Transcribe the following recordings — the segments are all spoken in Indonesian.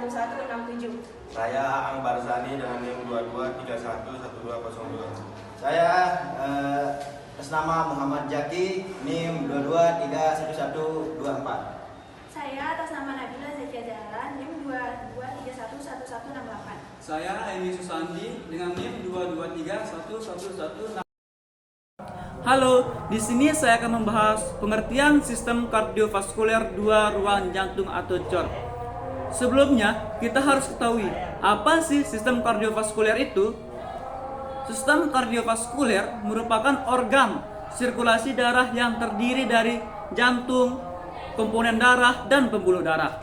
1167. Saya Aang Barsani dengan NIM 22311202. Saya atas nama Muhammad Jaki, NIM 22311124. Saya atas nama Nabila Zakia Zahra, NIM 22311168. Saya Eni Susandi dengan NIM 2231116. Halo, di sini saya akan membahas pengertian sistem kardiovaskuler dua ruang jantung atau COR. Sebelumnya, kita harus ketahui apa sih sistem kardiovaskuler itu? Sistem kardiovaskuler merupakan organ sirkulasi darah yang terdiri dari jantung, komponen darah, dan pembuluh darah.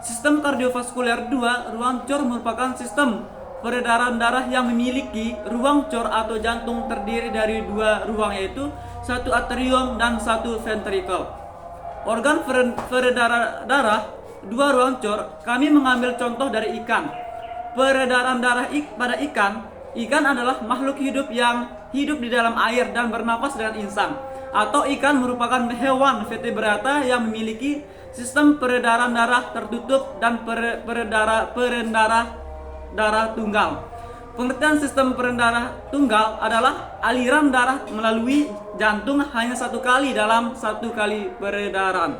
Sistem kardiovaskuler dua ruang COR merupakan sistem peredaran darah yang memiliki ruang COR atau jantung terdiri dari dua ruang, yaitu satu atrium dan satu ventrikel. Organ peredaran darah dua ruang COR kami mengambil contoh dari ikan. Peredaran darah pada ikan adalah makhluk hidup yang hidup di dalam air dan bernapas dengan insang. Atau ikan merupakan hewan vertebrata yang memiliki sistem peredaran darah tertutup dan darah tunggal. Pengertian sistem peredaran tunggal adalah aliran darah melalui jantung hanya satu kali dalam satu kali peredaran.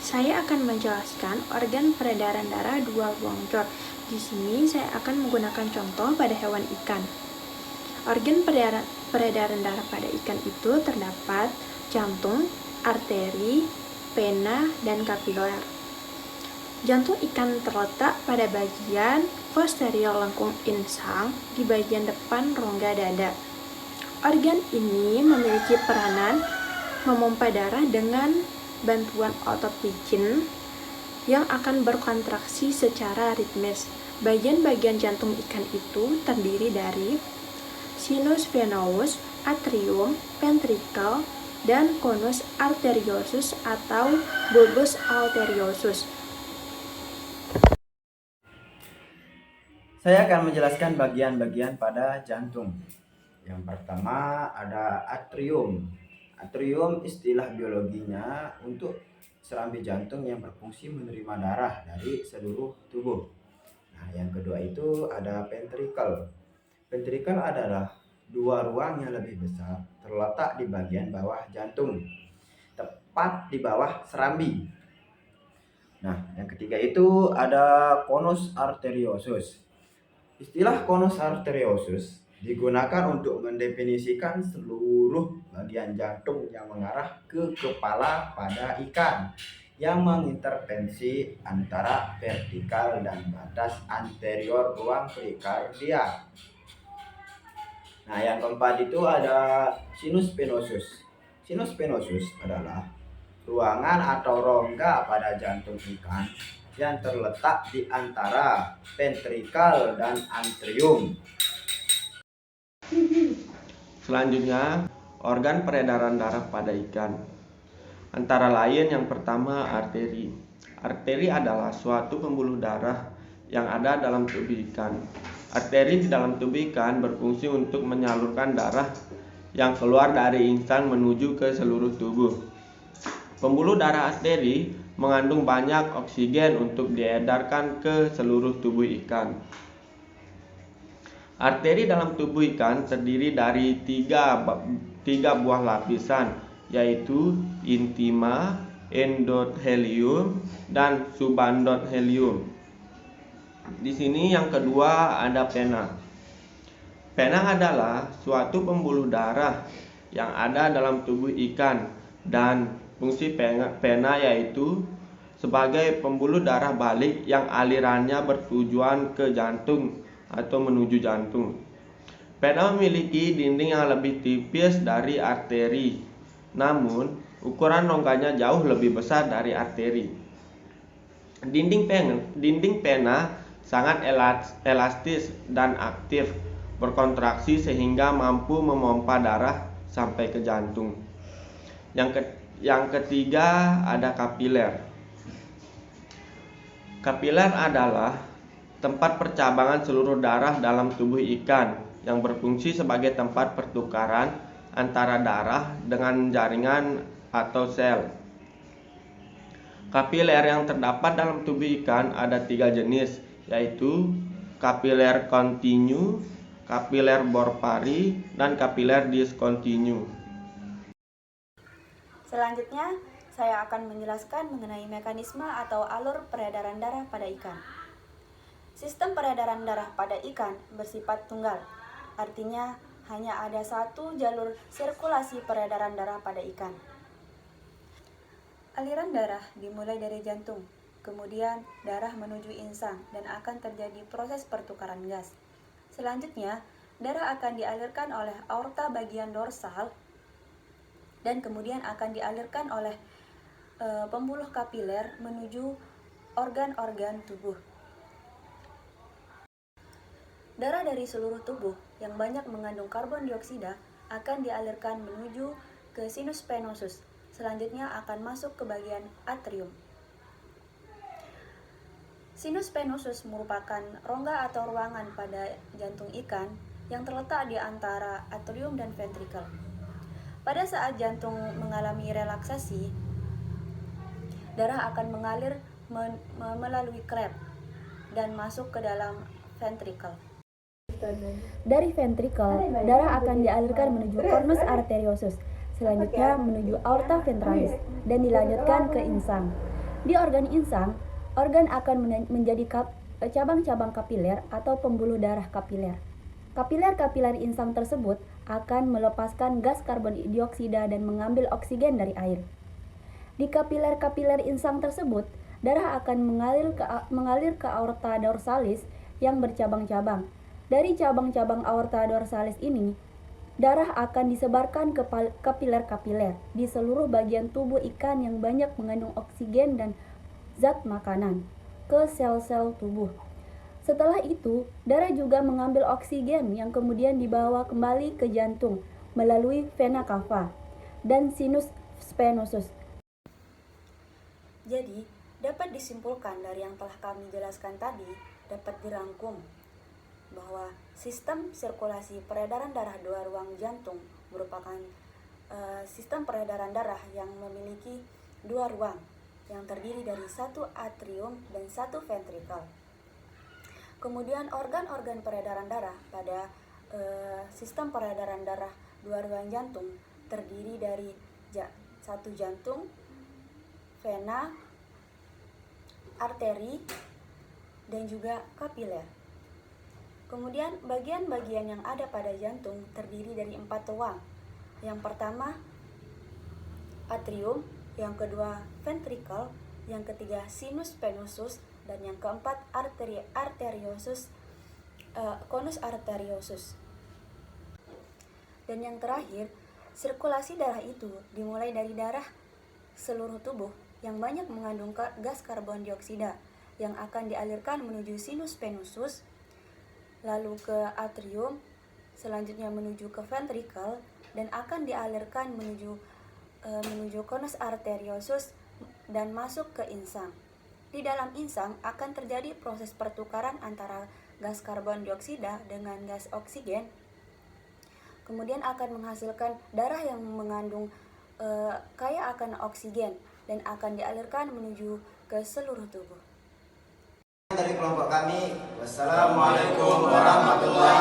Saya akan menjelaskan organ peredaran darah dua ruang COR. Di sini saya akan menggunakan contoh pada hewan ikan. Organ peredaran darah pada ikan itu terdapat jantung, arteri, vena, dan kapiler. Jantung ikan terletak pada bagian posterior lengkung insang di bagian depan rongga dada. Organ ini memiliki peranan memompa darah dengan bantuan otot licin yang akan berkontraksi secara ritmis. Bagian-bagian jantung ikan itu terdiri dari sinus venosus, atrium, ventricle, dan konus arteriosus atau bulbus arteriosus. Saya akan menjelaskan bagian-bagian pada jantung. Yang pertama ada atrium. Atrium istilah biologinya untuk serambi jantung yang berfungsi menerima darah dari seluruh tubuh. Nah, yang kedua itu ada ventricle. Ventricle adalah dua ruang yang lebih besar terletak di bagian bawah jantung, tepat di bawah serambi. Nah, yang ketiga itu ada konus arteriosus. Istilah konus arteriosus digunakan untuk mendefinisikan seluruh bagian jantung yang mengarah ke kepala pada ikan yang mengintervensi antara vertikal dan batas anterior ruang perikardia. Nah, yang keempat itu ada sinus venosus. Sinus venosus adalah ruangan atau rongga pada jantung ikan yang terletak di antara ventrikel dan atrium. Selanjutnya, organ peredaran darah pada ikan. Antara lain yang pertama arteri. Arteri adalah suatu pembuluh darah yang ada dalam tubuh ikan. Arteri di dalam tubuh ikan berfungsi untuk menyalurkan darah yang keluar dari insang menuju ke seluruh tubuh. Pembuluh darah arteri mengandung banyak oksigen untuk diedarkan ke seluruh tubuh ikan. Arteri dalam tubuh ikan terdiri dari tiga buah lapisan, yaitu intima, endothelium, dan subendothelium. Di sini yang kedua ada vena. Vena adalah suatu pembuluh darah yang ada dalam tubuh ikan, dan fungsi vena yaitu sebagai pembuluh darah balik yang alirannya bertujuan ke jantung atau menuju jantung. Vena memiliki dinding yang lebih tipis dari arteri, namun ukuran rongganya jauh lebih besar dari arteri. Dinding vena sangat elastis dan aktif, berkontraksi sehingga mampu memompa darah sampai ke jantung. Yang ketiga ada kapiler. Kapiler adalah tempat percabangan seluruh darah dalam tubuh ikan yang berfungsi sebagai tempat pertukaran antara darah dengan jaringan atau sel. Kapiler yang terdapat dalam tubuh ikan ada 3 jenis, yaitu kapiler kontinu, kapiler borpari, dan kapiler diskontinu. Selanjutnya, saya akan menjelaskan mengenai mekanisme atau alur peredaran darah pada ikan. Sistem peredaran darah pada ikan bersifat tunggal, artinya hanya ada satu jalur sirkulasi peredaran darah pada ikan. Aliran darah dimulai dari jantung, kemudian darah menuju insang dan akan terjadi proses pertukaran gas. Selanjutnya, darah akan dialirkan oleh aorta bagian dorsal dan kemudian akan dialirkan oleh pembuluh kapiler menuju organ-organ tubuh. Darah dari seluruh tubuh yang banyak mengandung karbon dioksida akan dialirkan menuju ke sinus venosus. Selanjutnya akan masuk ke bagian atrium. Sinus venosus merupakan rongga atau ruangan pada jantung ikan yang terletak di antara atrium dan ventrikel. Pada saat jantung mengalami relaksasi, darah akan mengalir melalui klep dan masuk ke dalam ventrikel. Dari ventrikel, darah akan dialirkan menuju cornus arteriosus, selanjutnya menuju aorta ventralis, dan dilanjutkan ke insang. Di organ insang, organ akan menjadi cabang-cabang kapiler atau pembuluh darah kapiler. Kapiler-kapiler insang tersebut akan melepaskan gas karbon dioksida dan mengambil oksigen dari air. Di kapiler-kapiler insang tersebut, darah akan mengalir ke aorta dorsalis yang bercabang-cabang. Dari cabang-cabang aorta dorsalis ini, darah akan disebarkan ke kapiler-kapiler di seluruh bagian tubuh ikan yang banyak mengandung oksigen dan zat makanan ke sel-sel tubuh. Setelah itu, darah juga mengambil oksigen yang kemudian dibawa kembali ke jantung melalui vena cava dan sinus venosus. Jadi, dapat disimpulkan dari yang telah kami jelaskan tadi, dapat dirangkum bahwa sistem sirkulasi peredaran darah dua ruang jantung merupakan sistem peredaran darah yang memiliki dua ruang yang terdiri dari satu atrium dan satu ventrikel. Kemudian organ-organ peredaran darah pada sistem peredaran darah dua ruang jantung terdiri dari satu jantung, vena, arteri, dan juga kapiler. Kemudian bagian-bagian yang ada pada jantung terdiri dari 4 ruang. Yang pertama atrium, yang kedua ventrikel, yang ketiga sinus venosus, dan yang keempat conus arteriosus. Dan yang terakhir, sirkulasi darah itu dimulai dari darah seluruh tubuh yang banyak mengandung gas karbon dioksida yang akan dialirkan menuju sinus venosus, lalu ke atrium, selanjutnya menuju ke ventrikel, dan akan dialirkan menuju conus arteriosus dan masuk ke insang. Di dalam insang akan terjadi proses pertukaran antara gas karbon dioksida dengan gas oksigen, kemudian akan menghasilkan darah yang mengandung kaya akan oksigen dan akan dialirkan menuju ke seluruh tubuh. Dari kelompok kami, wassalamualaikum warahmatullahi